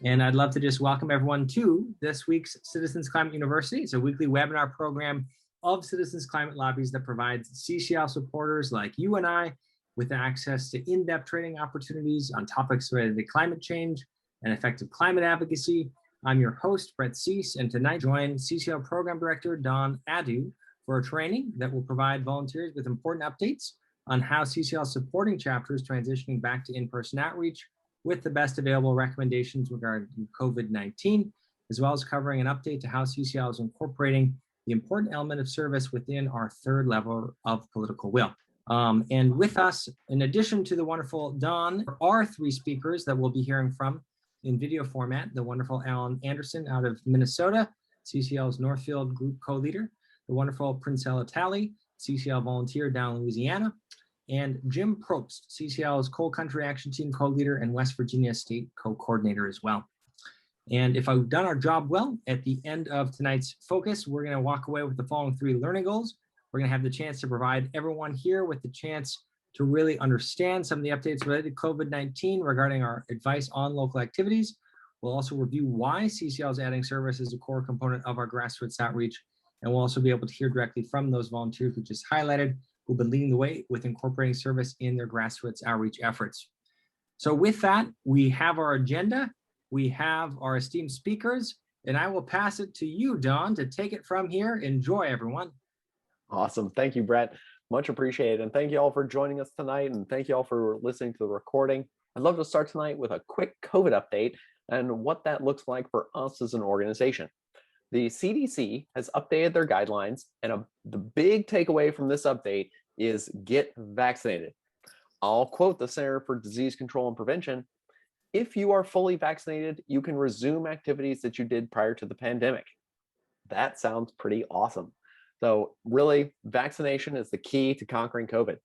And I'd love to just welcome everyone to this week's Citizens Climate University. It's a weekly webinar program of Citizens Climate Lobbies that provides CCL supporters like you and I with access to in-depth training opportunities on topics related to climate change and effective climate advocacy. I'm your host, Brett Cease, and tonight join CCL Program Director Don Addu for a training that will provide volunteers with important updates on how CCL is supporting chapters transitioning back to in-person outreach with the best available recommendations regarding COVID-19, as well as covering an update to how CCL is incorporating the important element of service within our third level of political will. And with us, in addition to the wonderful Don, there are three speakers that we'll be hearing from in video format. The wonderful Alan Anderson out of Minnesota, CCL's Northfield Group co-leader, the wonderful Princella Talley, CCL volunteer down in Louisiana, and Jim Probst, CCL's Coal Country Action Team co-leader and West Virginia State co-coordinator as well. And if I've done our job well, at the end of tonight's focus, we're going to walk away with the following three learning goals. We're going to have the chance to provide everyone here with the chance to really understand some of the updates related to COVID-19 regarding our advice on local activities. We'll also review why CCL is adding service as a core component of our grassroots outreach. And we'll also be able to hear directly from those volunteers we just highlighted, who've been leading the way with incorporating service in their grassroots outreach efforts. So with that, we have our agenda, we have our esteemed speakers, and I will pass it to you, Don, to take it from here. Enjoy, everyone. Awesome. Thank you, Brett. Much appreciated. And thank you all for joining us tonight. And thank you all for listening to the recording. I'd love to start tonight with a quick COVID update and what that looks like for us as an organization. The CDC has updated their guidelines, and the big takeaway from this update is get vaccinated. I'll quote the Center for Disease Control and Prevention: if you are fully vaccinated, you can resume activities that you did prior to the pandemic. That sounds pretty awesome. So really, vaccination is the key to conquering COVID.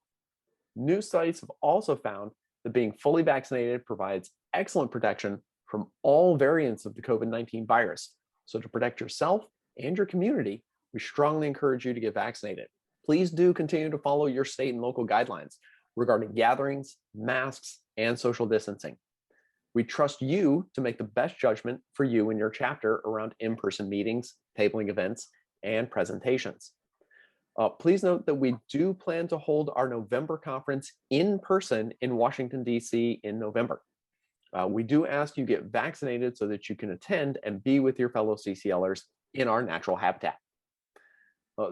New studies have also found that being fully vaccinated provides excellent protection from all variants of the COVID-19 virus. So to protect yourself and your community, we strongly encourage you to get vaccinated. Please do continue to follow your state and local guidelines regarding gatherings, masks, and social distancing. We trust you to make the best judgment for you and your chapter around in-person meetings, tabling events, and presentations. Please note that we do plan to hold our November conference in person in Washington, D.C. in November. We do ask you get vaccinated so that you can attend and be with your fellow CCLers in our natural habitat.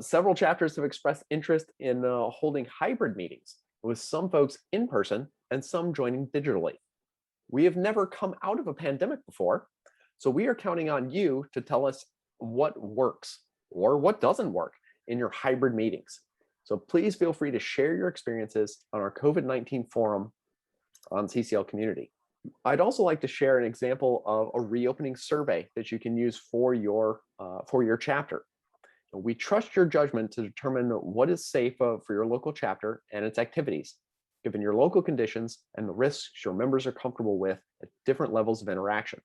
Several chapters have expressed interest in holding hybrid meetings, with some folks in person and some joining digitally. We have never come out of a pandemic before, so we are counting on you to tell us what works or what doesn't work in your hybrid meetings. So please feel free to share your experiences on our COVID-19 forum on CCL Community. I'd also like to share an example of a reopening survey that you can use for your chapter. We trust your judgment to determine what is safe for your local chapter and its activities, given your local conditions and the risks your members are comfortable with at different levels of interaction.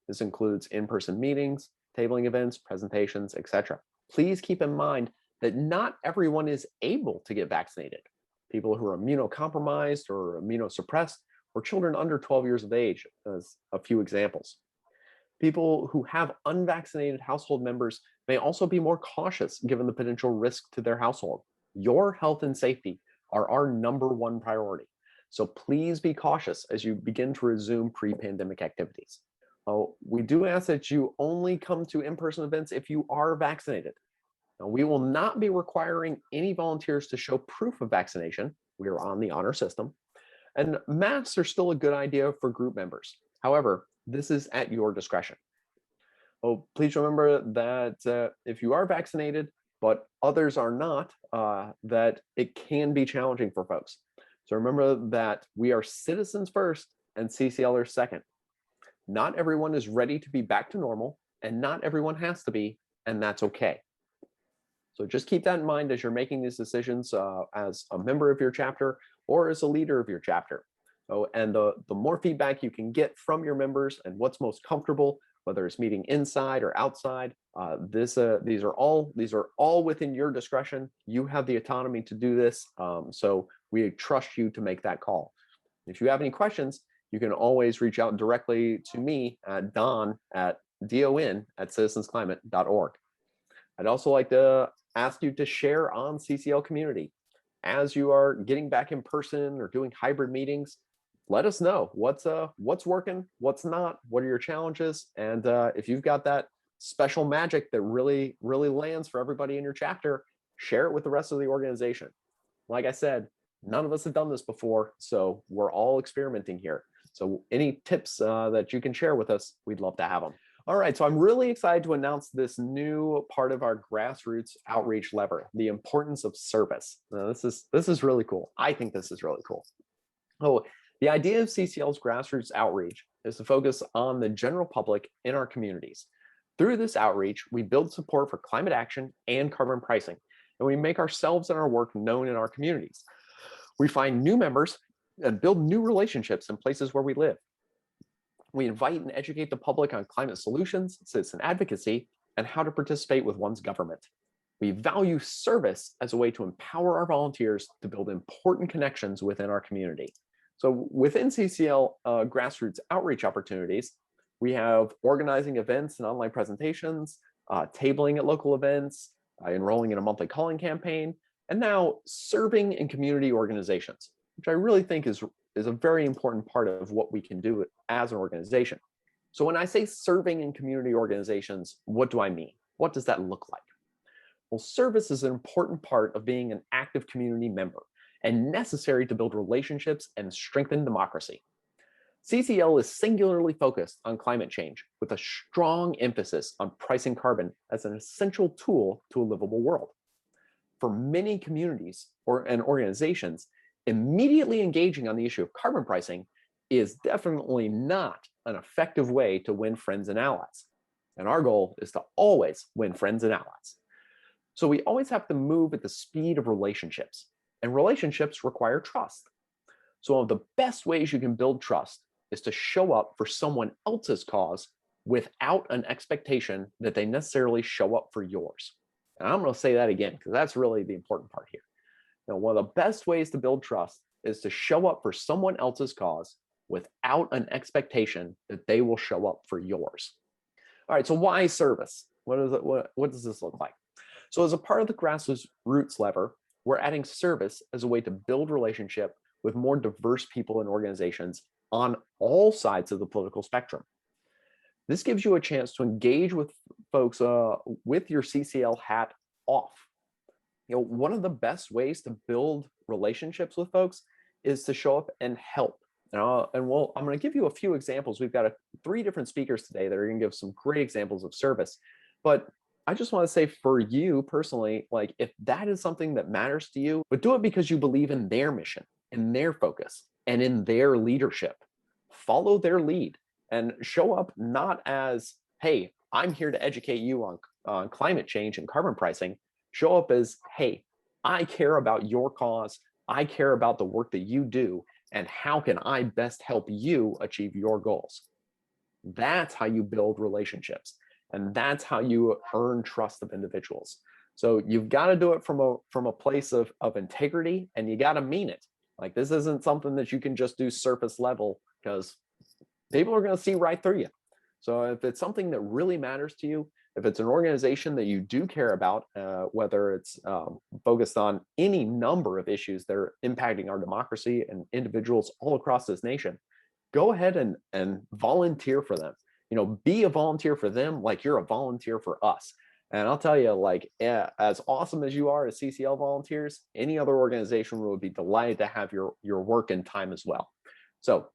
This includes in-person meetings, tabling events, presentations, etc. Please keep in mind that not everyone is able to get vaccinated. People who are immunocompromised or immunosuppressed, or children under 12 years of age, as a few examples. People who have unvaccinated household members may also be more cautious given the potential risk to their household. Your health and safety are our #1 priority. So please be cautious as you begin to resume pre-pandemic activities. We do ask that you only come to in-person events if you are vaccinated. Now, we will not be requiring any volunteers to show proof of vaccination. We are on the honor system. And masks are still a good idea for group members. However, this is at your discretion. Please remember that if you are vaccinated, but others are not, that it can be challenging for folks. So remember that we are citizens first and CCLers second. Not everyone is ready to be back to normal, and not everyone has to be, and that's okay. So just keep that in mind as you're making these decisions as a member of your chapter or as a leader of your chapter. And the more feedback you can get from your members and what's most comfortable, whether it's meeting inside or outside, these are all within your discretion. You have the autonomy to do this, so we trust you to make that call. If you have any questions, you can always reach out directly to me at don@citizensclimate.org. I'd also like to ask you to share on CCL community. As you are getting back in person or doing hybrid meetings, let us know what's working, what's not, what are your challenges, and if you've got that special magic that really lands for everybody in your chapter, share it with the rest of the organization. Like I said, none of us have done this before, so we're all experimenting here. So any tips that you can share with us, we'd love to have them. All right, so I'm really excited to announce this new part of our grassroots outreach lever, the importance of service. Now, this is really cool. I think this is really cool. So the idea of CCL's grassroots outreach is to focus on the general public in our communities. Through this outreach, we build support for climate action and carbon pricing, and we make ourselves and our work known in our communities. We find new members and build new relationships in places where we live. We invite and educate the public on climate solutions, citizen advocacy, and how to participate with one's government. We value service as a way to empower our volunteers to build important connections within our community. So within CCL grassroots outreach opportunities, we have organizing events and online presentations, tabling at local events, enrolling in a monthly calling campaign, and now serving in community organizations, which I really think is a very important part of what we can do as an organization. So when I say serving in community organizations, what do I mean? What does that look like? Well, service is an important part of being an active community member and necessary to build relationships and strengthen democracy. CCL is singularly focused on climate change with a strong emphasis on pricing carbon as an essential tool to a livable world. For many communities and organizations, immediately engaging on the issue of carbon pricing is definitely not an effective way to win friends and allies. And our goal is to always win friends and allies. So we always have to move at the speed of relationships, and relationships require trust. So one of the best ways you can build trust is to show up for someone else's cause without an expectation that they necessarily show up for yours. And I'm going to say that again, because that's really the important part here. Now, one of the best ways to build trust is to show up for someone else's cause without an expectation that they will show up for yours. All right, so why service? What does this look like? So as a part of the grassroots lever, we're adding service as a way to build relationship with more diverse people and organizations on all sides of the political spectrum. This gives you a chance to engage with folks with your CCL hat off. One of the best ways to build relationships with folks is to show up and help. I'm going to give you a few examples. We've got 3 different speakers today that are going to give some great examples of service. But I just want to say for you personally, like if that is something that matters to you, but do it because you believe in their mission, in their focus, and in their leadership. Follow their lead and show up not as, hey, I'm here to educate you on climate change and carbon pricing. Show up as, hey, I care about your cause. I care about the work that you do, and how can I best help you achieve your goals? That's how you build relationships, and that's how you earn trust of individuals. So you've got to do it from a place of integrity, and you got to mean it. Like this isn't something that you can just do surface level, because people are going to see right through you. So if it's something that really matters to you, if it's an organization that you do care about, whether it's focused on any number of issues that are impacting our democracy and individuals all across this nation, go ahead and volunteer for them. Be a volunteer for them like you're a volunteer for us. And I'll tell you, like, as awesome as you are as CCL volunteers, any other organization would be delighted to have your work and time as well. So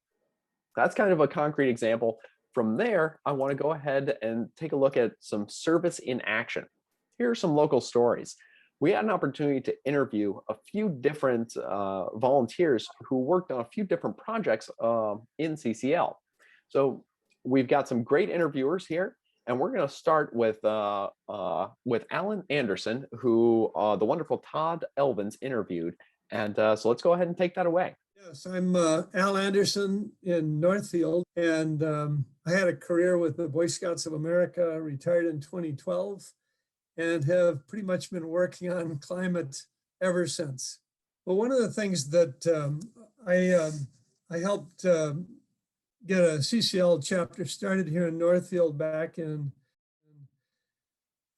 that's kind of a concrete example. From there, I want to go ahead and take a look at some service in action. Here are some local stories. We had an opportunity to interview a few different volunteers who worked on a few different projects in CCL. So we've got some great interviewers here, and we're going to start with Alan Anderson, who the wonderful Todd Elvins interviewed. And so let's go ahead and take that away. Yes, I'm Al Anderson in Northfield, and I had a career with the Boy Scouts of America, retired in 2012, and have pretty much been working on climate ever since. But one of the things that I helped get a CCL chapter started here in Northfield back in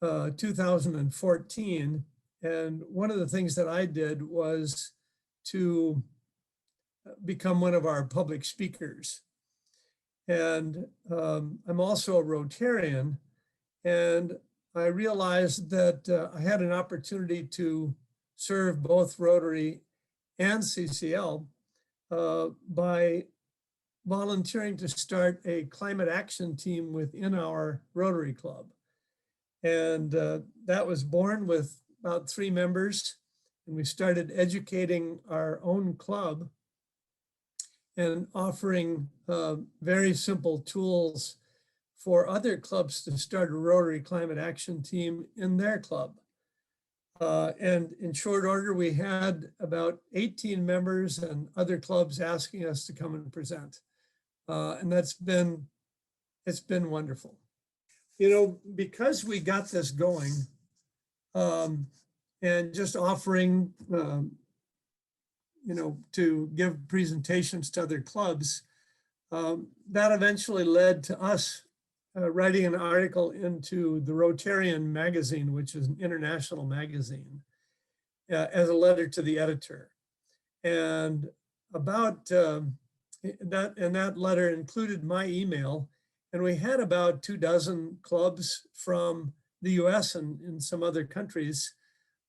2014. And one of the things that I did was to become one of our public speakers. And I'm also a Rotarian, and I realized that I had an opportunity to serve both Rotary and CCL by volunteering to start a climate action team within our Rotary Club. And that was born with about 3 members, and we started educating our own club and offering very simple tools for other clubs to start a Rotary climate action team in their club. And in short order, we had about 18 members and other clubs asking us to come and present. And it's been wonderful. You know, because we got this going and just offering, you know, to give presentations to other clubs, that eventually led to us writing an article into the Rotarian magazine, which is an international magazine, as a letter to the editor. And about that letter included my email, and we had about 24 clubs from the US and in some other countries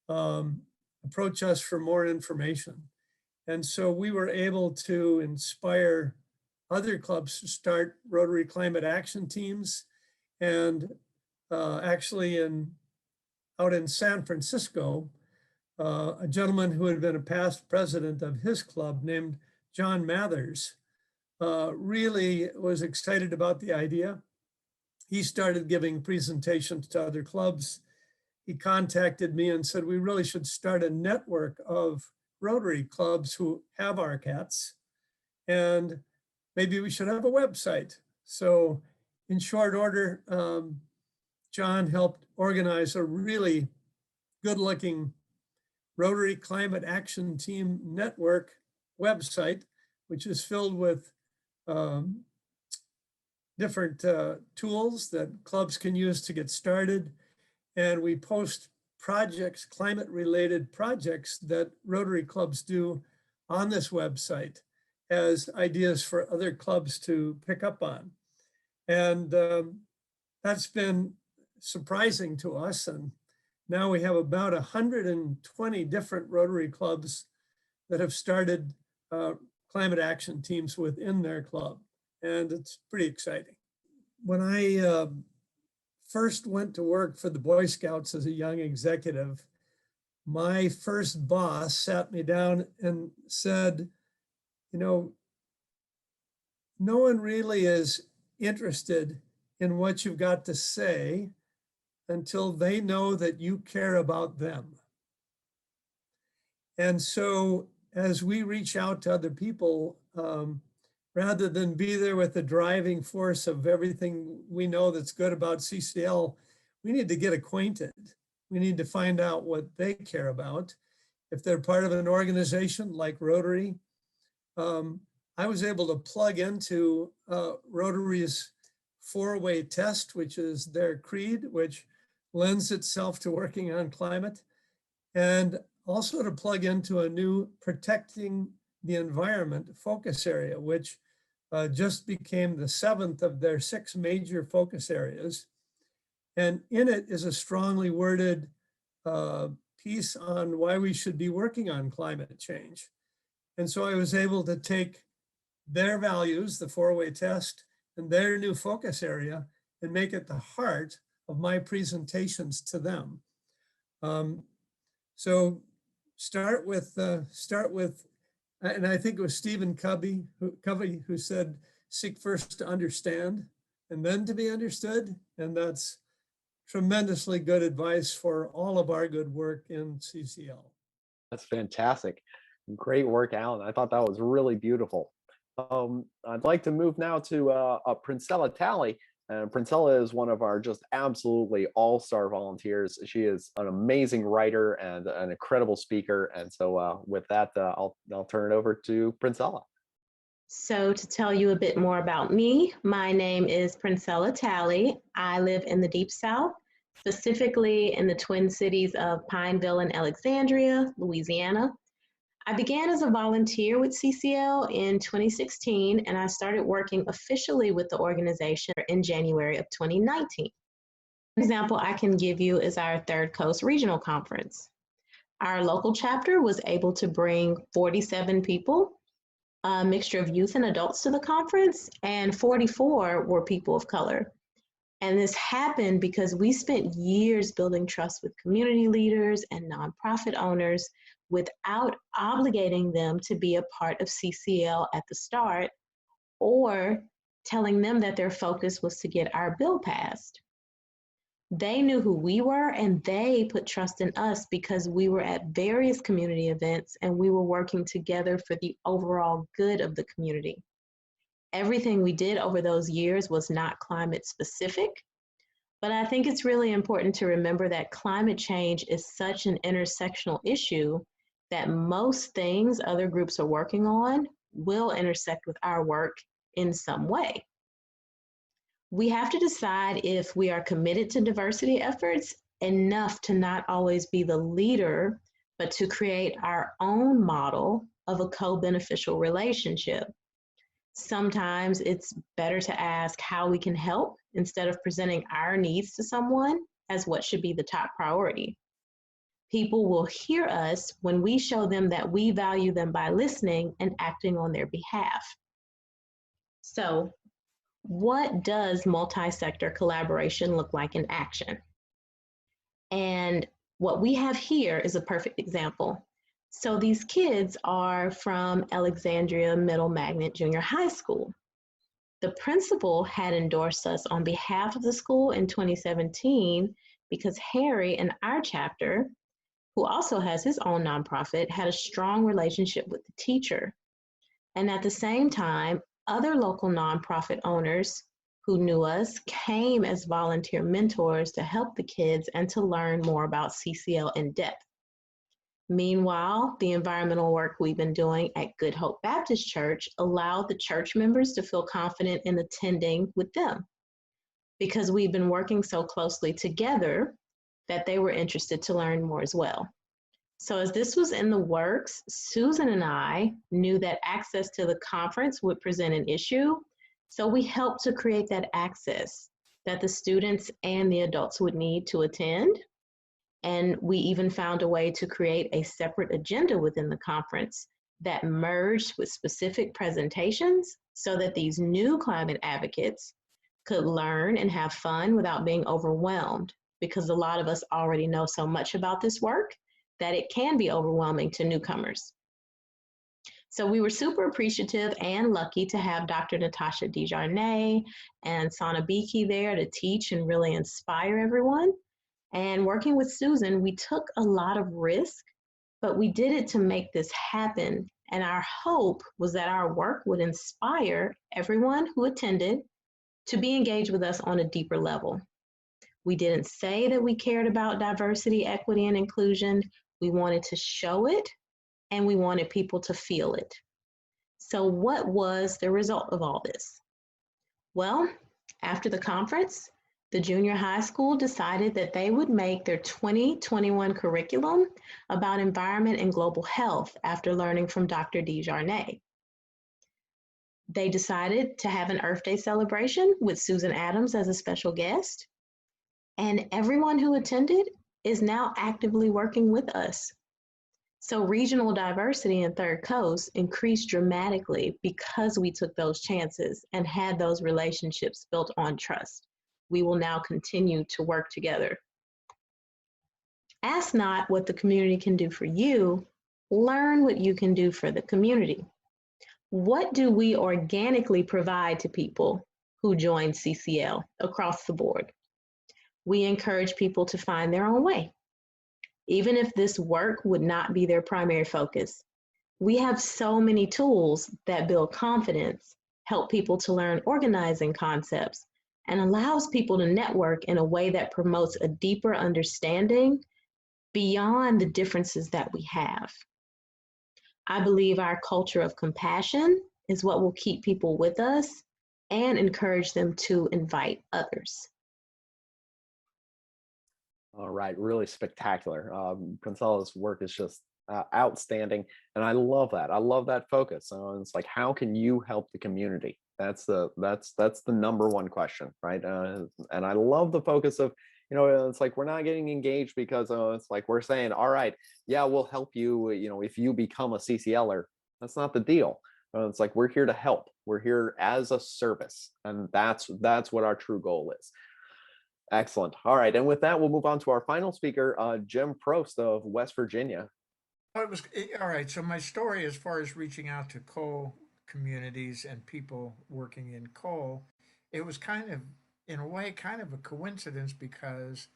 approach us for more information. And so we were able to inspire other clubs to start Rotary climate action teams. And actually out in San Francisco, a gentleman who had been a past president of his club named John Mathers really was excited about the idea. He started giving presentations to other clubs. He contacted me and said, we really should start a network of Rotary clubs who have RCATs, and maybe we should have a website. So in short order, John helped organize a really good-looking Rotary Climate Action Team Network website, which is filled with different tools that clubs can use to get started. And we post projects, climate-related projects that Rotary clubs do on this website as ideas for other clubs to pick up on. And that's been surprising to us. And now we have about 120 different Rotary clubs that have started climate action teams within their club. And it's pretty exciting. When I first went to work for the Boy Scouts as a young executive, my first boss sat me down and said, you know, no one really is interested in what you've got to say until they know that you care about them. And so as we reach out to other people, rather than be there with the driving force of everything we know that's good about CCL, we need to get acquainted. We need to find out what they care about. If they're part of an organization like Rotary, I was able to plug into Rotary's 4-way test, which is their creed, which lends itself to working on climate, and also to plug into a new protecting the environment focus area, which just became the 7th of their 6 major focus areas. And in it is a strongly worded piece on why we should be working on climate change. And so I was able to take their values, the 4-way test, and their new focus area, and make it the heart of my presentations to them. So start with, and I think it was Stephen Covey who said, seek first to understand and then to be understood. And that's tremendously good advice for all of our good work in CCL. That's fantastic. Great work, Alan. I thought that was really beautiful. I'd like to move now to Princella Talley. Princella is one of our just absolutely all-star volunteers. She is an amazing writer and an incredible speaker. And so with that, I'll turn it over to Princella. So to tell you a bit more about me, my name is Princella Talley. I live in the Deep South, specifically in the Twin Cities of Pineville and Alexandria, Louisiana. I began as a volunteer with CCL in 2016, and I started working officially with the organization in January of 2019. An example I can give you is our Third Coast Regional Conference. Our local chapter was able to bring 47 people, a mixture of youth and adults, to the conference, and 44 were people of color. And this happened because we spent years building trust with community leaders and nonprofit owners without obligating them to be a part of CCL at the start or telling them that their focus was to get our bill passed. They knew who we were, and they put trust in us because we were at various community events and we were working together for the overall good of the community. Everything we did over those years was not climate specific, but I think it's really important to remember that climate change is such an intersectional issue that most things other groups are working on will intersect with our work in some way. We have to decide if we are committed to diversity efforts enough to not always be the leader, but to create our own model of a co-beneficial relationship. Sometimes it's better to ask how we can help instead of presenting our needs to someone as what should be the top priority. People will hear us when we show them that we value them by listening and acting on their behalf. So, what does multi-sector collaboration look like in action? And what we have here is a perfect example. So these kids are from Alexandria Middle Magnet Junior High School. The principal had endorsed us on behalf of the school in 2017 because Harry in our chapter, who also has his own nonprofit, had a strong relationship with the teacher. And at the same time, other local nonprofit owners who knew us came as volunteer mentors to help the kids and to learn more about CCL in depth. Meanwhile, the environmental work we've been doing at Good Hope Baptist Church allowed the church members to feel confident in attending with them because we've been working so closely together that they were interested to learn more as well. So as this was in the works, Susan and I knew that access to the conference would present an issue, so we helped to create that access that the students and the adults would need to attend. And we even found a way to create a separate agenda within the conference that merged with specific presentations so that these new climate advocates could learn and have fun without being overwhelmed, because a lot of us already know so much about this work that it can be overwhelming to newcomers. So we were super appreciative and lucky to have Dr. Natasha DeJarnay and Sana Biki there to teach and really inspire everyone. And working with Susan, we took a lot of risk, but we did it to make this happen. And our hope was that our work would inspire everyone who attended to be engaged with us on a deeper level. We didn't say that we cared about diversity, equity, and inclusion. We wanted to show it, and we wanted people to feel it. So what was the result of all this? Well, after the conference, the junior high school decided that they would make their 2021 curriculum about environment and global health after learning from Dr. DeJarnay. They decided to have an Earth Day celebration with Susan Adams as a special guest, and everyone who attended is now actively working with us. So regional diversity in Third Coast increased dramatically because we took those chances and had those relationships built on trust. We will now continue to work together. Ask not what the community can do for you, learn what you can do for the community. What do we organically provide to people who join CCL across the board? We encourage people to find their own way. Even if this work would not be their primary focus, we have so many tools that build confidence, help people to learn organizing concepts, and allows people to network in a way that promotes a deeper understanding beyond the differences that we have. I believe our culture of compassion is what will keep people with us and encourage them to invite others. All right, really spectacular. Princella's work is just outstanding, and I love that. I love that focus. It's like, how can you help the community? That's the number one question, right? And I love the focus of, it's like we're not getting engaged because it's like we're saying, all right, yeah, we'll help you. If you become a CCLer, that's not the deal. It's like we're here to help. We're here as a service, and that's what our true goal is. Excellent. All right. And with that, we'll move on to our final speaker, Jim Probst of West Virginia. All right. So my story, as far as reaching out to coal communities and people working in coal, it was kind of, in a way, kind of a coincidence because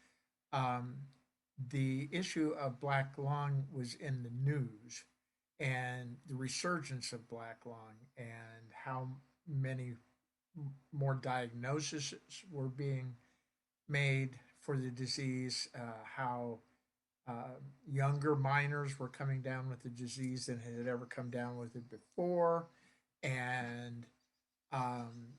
um, the issue of black lung was in the news, and the resurgence of black lung and how many more diagnoses were being made for the disease, how younger miners were coming down with the disease than had ever come down with it before, and um,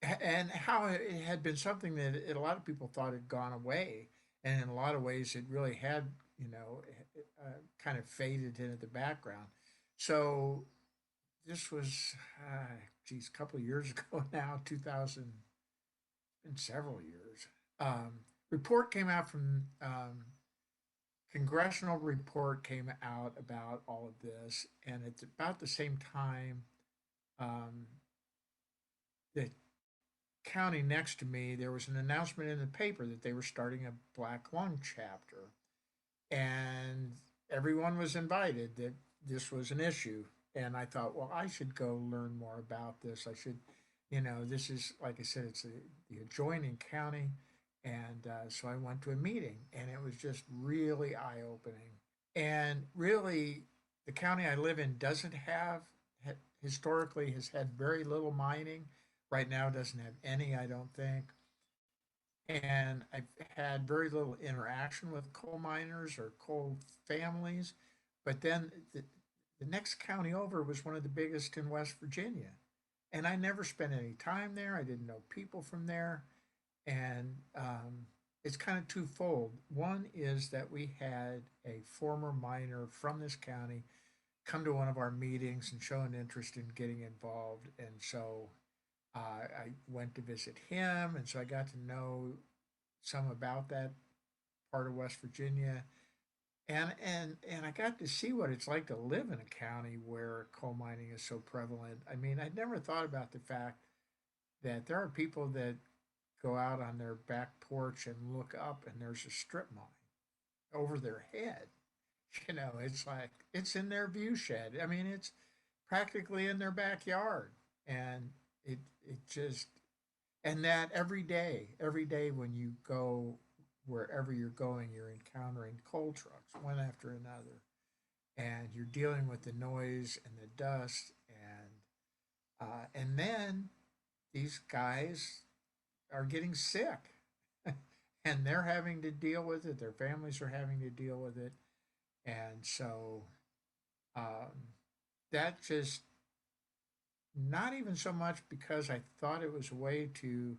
and how it had been something that a lot of people thought had gone away, and in a lot of ways it really had, kind of faded into the background. So this was, a couple of years ago now, 2000, been several years. Report came out from congressional report came out about all of this, and it's about the same time um, the county next to me, there was an announcement in the paper that they were starting a black lung chapter, and everyone was invited, that this was an issue. And I thought, well, I should go learn more about this. I should, this is, like I said, it's the adjoining county. And so I went to a meeting, and it was just really eye opening. And really, the county I live in doesn't have, historically, has had very little mining. Right now, doesn't have any, I don't think. And I've had very little interaction with coal miners or coal families. But then the next county over was one of the biggest in West Virginia. And I never spent any time there. I didn't know people from there. And it's kind of twofold. One is that we had a former miner from this county come to one of our meetings and show an interest in getting involved. And so I went to visit him. And so I got to know some about that part of West Virginia. And I got to see what it's like to live in a county where coal mining is so prevalent. I mean, I'd never thought about the fact that there are people that go out on their back porch and look up, and there's a strip mine over their head. It's like it's in their view shed. I mean, it's practically in their backyard, and it just, and that every day when you go wherever you're going, you're encountering coal trucks one after another, and you're dealing with the noise and the dust, and then these guys are getting sick, and they're having to deal with it. Their families are having to deal with it, and so that just, not even so much because I thought it was a way to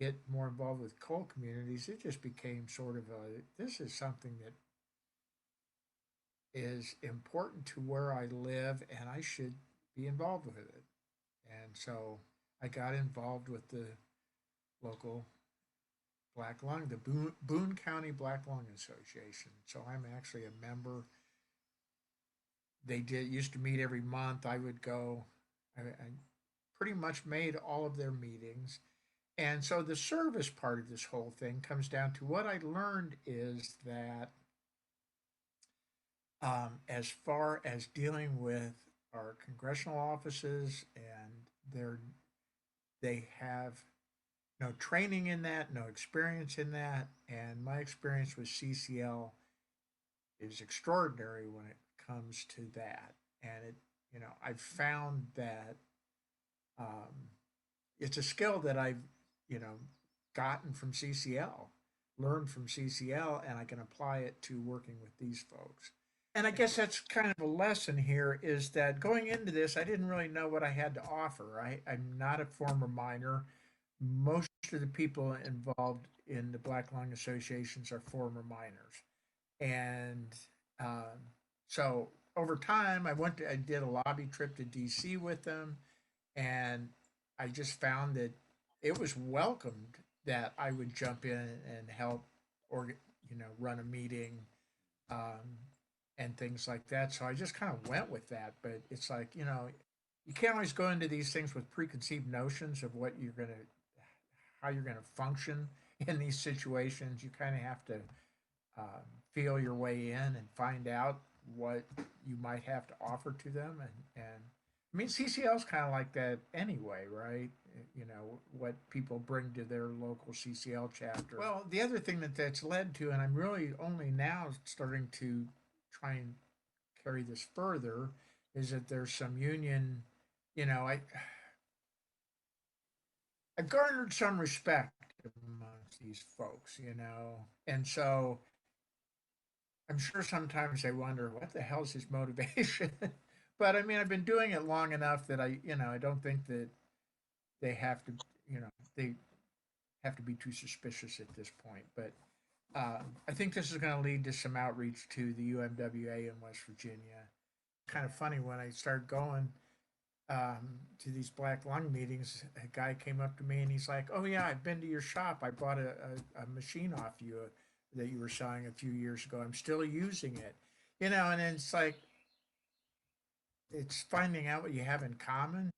get more involved with coal communities. It just became sort of this is something that is important to where I live, and I should be involved with it. And so I got involved with the local Black Lung, the Boone County Black Lung Association. So I'm actually a member. They used to meet every month. I would go. I pretty much made all of their meetings. And so the service part of this whole thing comes down to, what I learned is that as far as dealing with our congressional offices, and they have no training in that, no experience in that, and my experience with CCL is extraordinary when it comes to that. And I've found that it's a skill that I've gotten from CCL, learned from CCL, and I can apply it to working with these folks. And I guess that's kind of a lesson here is that going into this, I didn't really know what I had to offer. I'm not a former miner. Most of the people involved in the Black Lung Associations are former miners. And um, so over time, I did a lobby trip to DC with them, and I just found that it was welcomed that I would jump in and help, or run a meeting, um, and things like that. So I just kind of went with that. But it's like you can't always go into these things with preconceived notions of how you're gonna function in these situations. You kind of have to feel your way in and find out what you might have to offer to them. And I mean, CCL is kind of like that anyway, right? What people bring to their local CCL chapter. Well, the other thing that's led to, and I'm really only now starting to try and carry this further, is that there's some union, I've garnered some respect amongst these folks, and so I'm sure sometimes they wonder what the hell's his motivation. But I mean, I've been doing it long enough that I don't think that they have to, they have to be too suspicious at this point. But I think this is going to lead to some outreach to the UMWA in West Virginia. Kind of funny when I started going to these Black Lung meetings, a guy came up to me and he's like, "Oh yeah, I've been to your shop. I bought a machine off you that you were selling a few years ago. I'm still using it." And it's like it's finding out what you have in common.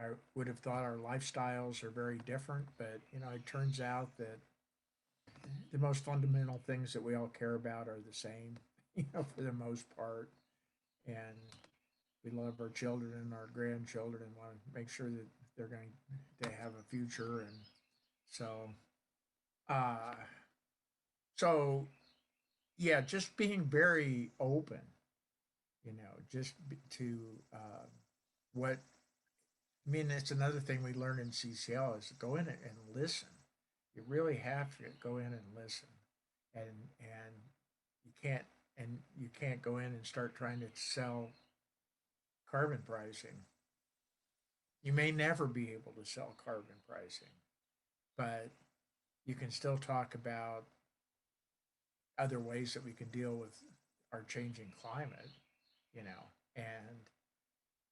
I would have thought our lifestyles are very different, but it turns out that the most fundamental things that we all care about are the same, for the most part. And we love our children and our grandchildren and want to make sure that they have a future. And so, uh, so yeah, just being very open, just to what I mean. It's another thing we learn in CCL is to go in and listen. You really have to go in and listen, and you can't go in and start trying to sell carbon pricing. You may never be able to sell carbon pricing, but you can still talk about other ways that we can deal with our changing climate, and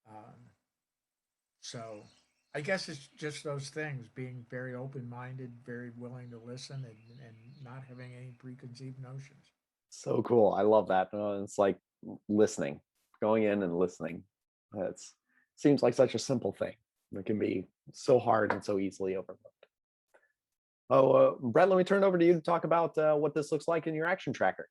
um, so I guess it's just those things: being very open-minded, very willing to listen, and not having any preconceived notions. So cool. I love that. It's like listening, going in and listening. That's seems like such a simple thing. It can be so hard and so easily overlooked. Oh, Brett, let me turn it over to you to talk about what this looks like in your action tracker.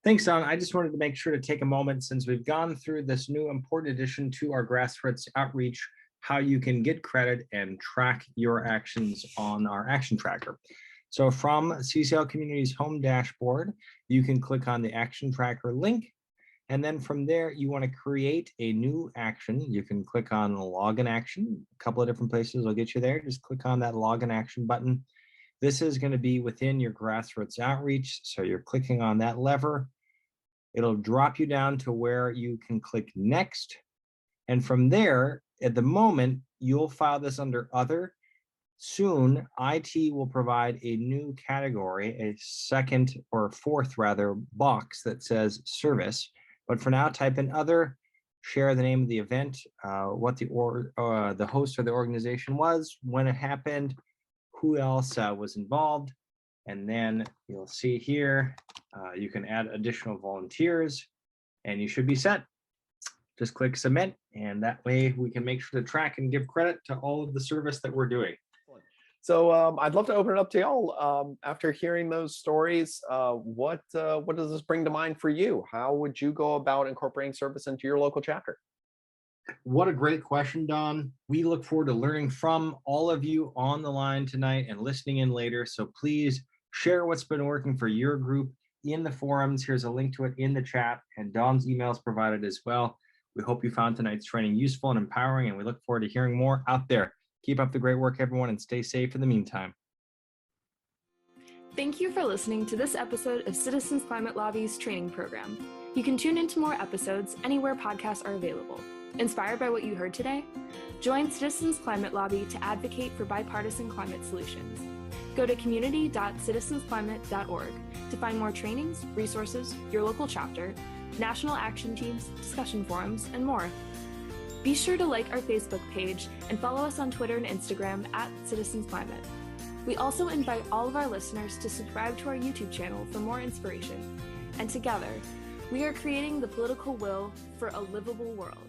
Thanks, Don. I just wanted to make sure to take a moment, since we've gone through this new important addition to our Grassroots outreach, how you can get credit and track your actions on our action tracker. So from CCL Community's home dashboard, you can click on the action tracker link. And then from there, you want to create a new action. You can click on login action. A couple of different places will get you there. Just click on that login action button. This is going to be within your Grassroots outreach. So you're clicking on that lever. It'll drop you down to where you can click next. And from there, at the moment, you'll file this under other. Soon, IT will provide a new category, a second or fourth rather box that says service. But for now, type in other, share the name of the event, what the host or the organization was, when it happened, who else was involved. And then you'll see here, you can add additional volunteers and you should be set. Just click submit, and that way we can make sure to track and give credit to all of the service that we're doing. So I'd love to open it up to y'all. After hearing those stories, what does this bring to mind for you? How would you go about incorporating service into your local chapter? What a great question, Don. We look forward to learning from all of you on the line tonight and listening in later. So please share what's been working for your group in the forums. Here's a link to it in the chat, and Don's email is provided as well. We hope you found tonight's training useful and empowering, and we look forward to hearing more out there. Keep up the great work, everyone, and stay safe in the meantime. Thank you for listening to this episode of Citizens Climate Lobby's training program. You can tune into more episodes anywhere podcasts are available. Inspired by what you heard today? Join Citizens Climate Lobby to advocate for bipartisan climate solutions. Go to community.citizensclimate.org to find more trainings, resources, your local chapter, national action teams, discussion forums, and more. Be sure to like our Facebook page and follow us on Twitter and Instagram @CitizensClimate. We also invite all of our listeners to subscribe to our YouTube channel for more inspiration. And together, we are creating the political will for a livable world.